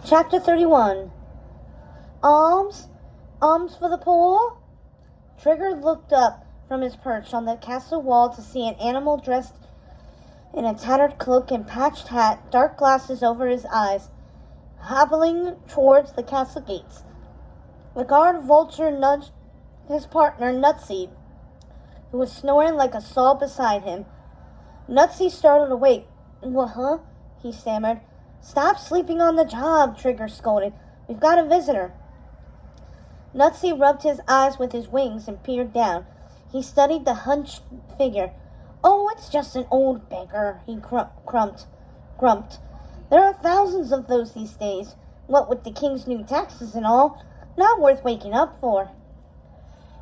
Chapter 31. Alms? Alms for the poor? Trigger looked up from his perch on the castle wall to see an animal dressed in a tattered cloak and patched hat, dark glasses over his eyes, hobbling towards the castle gates. The guard vulture nudged his partner, Nutsy, who was snoring like a saw beside him. Nutsy startled awake. Huh? He stammered. Stop sleeping on the job, Trigger scolded. We've got a visitor. Nutsy rubbed his eyes with his wings and peered down. He studied the hunched figure. Oh, it's just an old beggar, he grumped. There are thousands of those these days. What with the king's new taxes and all, not worth waking up for.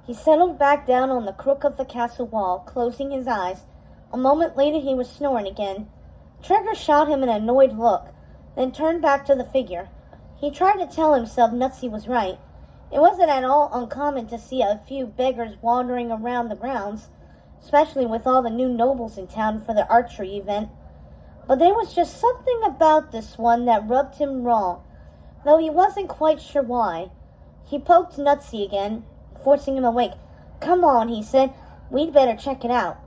He settled back down on the crook of the castle wall, closing his eyes. A moment later he was snoring again. Trigger shot him an annoyed look, then turned back to the figure. He tried to tell himself Nutsy was right. It wasn't at all uncommon to see a few beggars wandering around the grounds, especially with all the new nobles in town for the archery event. But there was just something about this one that rubbed him wrong, though he wasn't quite sure why. He poked Nutsy again, forcing him awake. Come on, he said. We'd better check it out.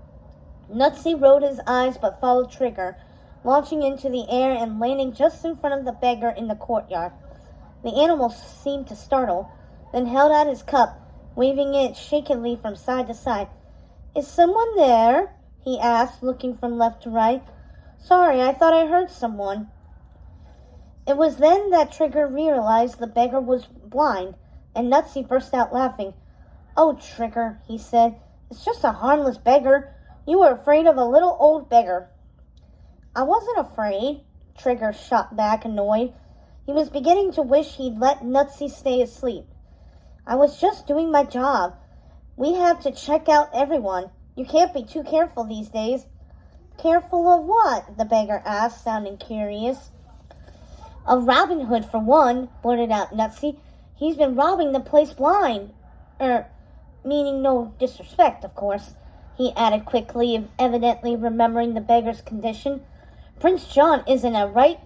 Nutsy rolled his eyes but followed Trigger, launching into the air and landing just in front of the beggar in the courtyard. The animal seemed to startle, then held out his cup, waving it shakily from side to side. Is someone there? He asked, looking from left to right. Sorry, I thought I heard someone. It was then that Trigger realized the beggar was blind, and Nutsy burst out laughing. Oh, Trigger, he said, it's just a harmless beggar. You were afraid of a little old beggar. I wasn't afraid, Trigger shot back, annoyed. He was beginning to wish he'd let Nutsy stay asleep. I was just doing my job. We have to check out everyone. You can't be too careful these days. Careful of what? The beggar asked, sounding curious. Of Robin Hood, for one, blurted out Nutsy. He's been robbing the place blind. Meaning no disrespect, of course, he added quickly, evidently remembering the beggar's condition. Prince John is in a right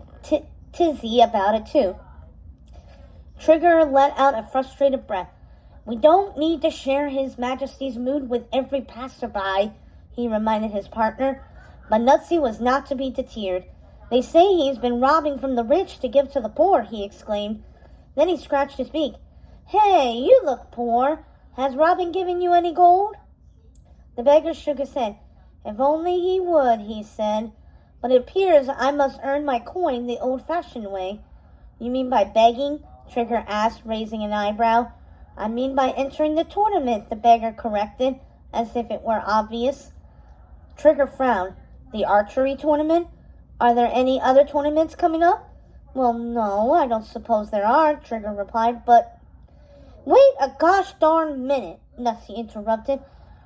tizzy about it, too. Trigger let out a frustrated breath. We don't need to share His Majesty's mood with every passerby, he reminded his partner. But Nutsy was not to be deterred. They say he's been robbing from the rich to give to the poor, he exclaimed. Then he scratched his beak. Hey, you look poor. Has Robin given you any gold? The beggar shook his head. If only he would, he said. But it appears I must earn my coin the old-fashioned way. You mean by begging? Trigger asked, raising an eyebrow. I mean by entering the tournament, the beggar corrected, as if it were obvious. Trigger frowned. The archery tournament? Are there any other tournaments coming up? Well, no, I don't suppose there are, Trigger replied, but... Wait a gosh darn minute, Nutsy interrupted.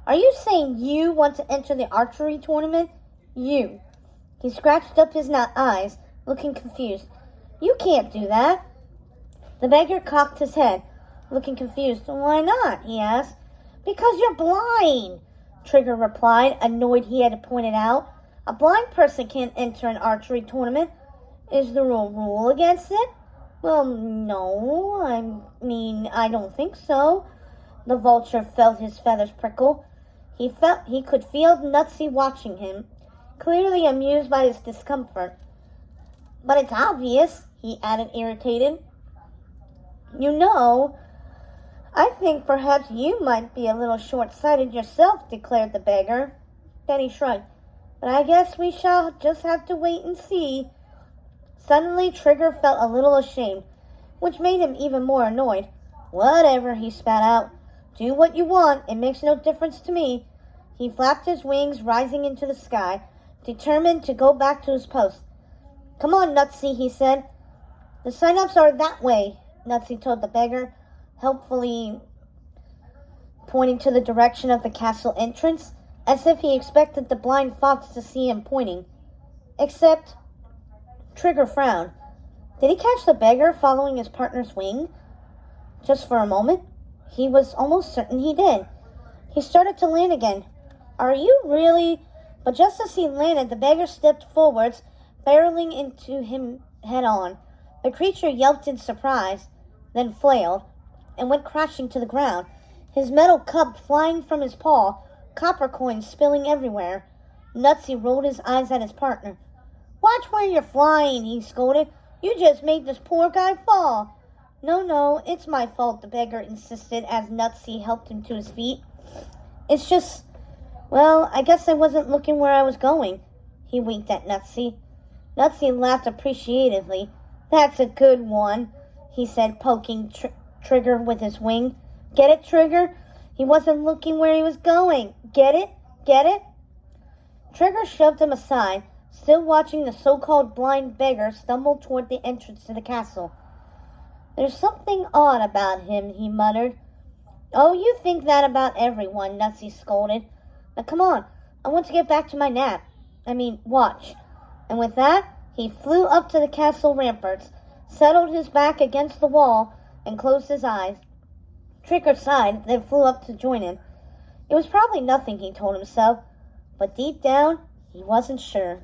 Are you saying you want to enter the archery tournament? You. He scratched up his eyes, looking confused. You can't do that. The beggar cocked his head, looking confused. Why not? He asked. Because you're blind, Trigger replied, annoyed he had to point it out. A blind person can't enter an archery tournament. Is there a rule against it? Well, no, I don't think so. The vulture felt his feathers prickle. He could feel Nutsy watching him, clearly amused by his discomfort. But it's obvious, he added, irritated. You know, I think perhaps you might be a little short-sighted yourself, declared the beggar. Then he shrugged. But I guess we shall just have to wait and see. Suddenly, Trigger felt a little ashamed, which made him even more annoyed. Whatever, he spat out. Do what you want. It makes no difference to me. He flapped his wings, rising into the sky, determined to go back to his post. Come on, Nutsy, he said. The sign-ups are that way, Nutsy told the beggar, helpfully pointing to the direction of the castle entrance, as if he expected the blind fox to see him pointing. Except, Trigger frowned. Did he catch the beggar following his partner's wing? Just for a moment, he was almost certain he did. He started to land again. Are you really? But just as he landed, the beggar stepped forwards, barreling into him head on. The creature yelped in surprise, then flailed, and went crashing to the ground, his metal cup flying from his paw, copper coins spilling everywhere. Nutsy rolled his eyes at his partner. "Watch where you're flying," he scolded. "You just made this poor guy fall." No, it's my fault," the beggar insisted as Nutsy helped him to his feet. "It's just, well, I guess I wasn't looking where I was going." He winked at Nutsy. Nutsy laughed appreciatively. "That's a good one," he said, poking Trigger with his wing. "Get it, Trigger? He wasn't looking where he was going. Get it? Get it?" Trigger shoved him aside, still watching the so-called blind beggar stumble toward the entrance to the castle. "There's something odd about him," he muttered. "Oh, you think that about everyone," Nutsy scolded. "Now come on, I want to get back to my watch." And with that, he flew up to the castle ramparts, settled his back against the wall, and closed his eyes. Trigger sighed, then flew up to join him. It was probably nothing, he told himself, but deep down, he wasn't sure.